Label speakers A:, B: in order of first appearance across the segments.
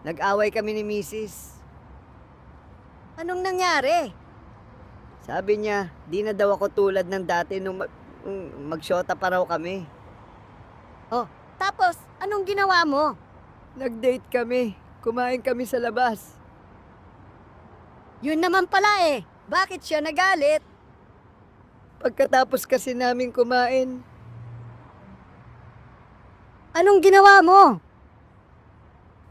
A: Nag-away kami ni Mrs.
B: Anong nangyari?
A: Sabi niya, di na daw ako tulad ng dati nung magsyota pa raw kami.
B: Oh, tapos, anong ginawa mo?
A: Nag-date kami. Kumain kami sa labas.
B: Yun naman pala eh. Bakit siya nagalit?
A: Pagkatapos kasi namin kumain,
B: Anong ginawa mo?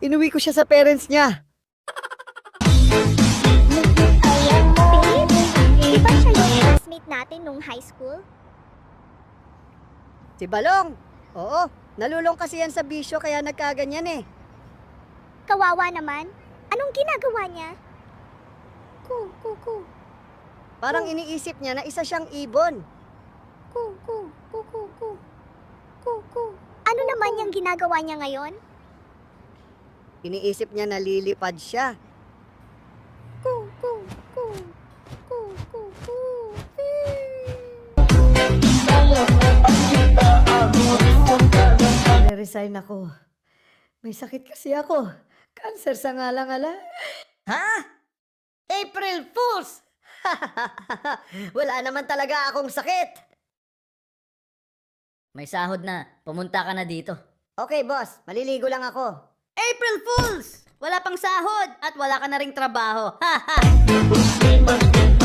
A: inuwi ko siya sa parents niya.
C: Di ba siya yung classmate natin nung high school?
B: Si Balong. Oo, nalulong kasi yan sa bisyo kaya nagkaganyan eh.
C: Kawawa naman. Anong ginagawa niya?
B: Parang iniisip niya na isa siyang ibon.
C: Ano naman yung ginagawa niya ngayon?
B: Iniisip niya na lilipad siya.
A: Resign ako. May sakit kasi ako. Cancer sa ngalang-ala.
B: Ha? April Fools! Wala naman talaga akong sakit.
D: May sahod na. Pumunta ka na dito.
B: Okay, boss. Maliligo lang ako.
D: April Fools! Wala pang sahod at wala ka na ring trabaho. Ha ha!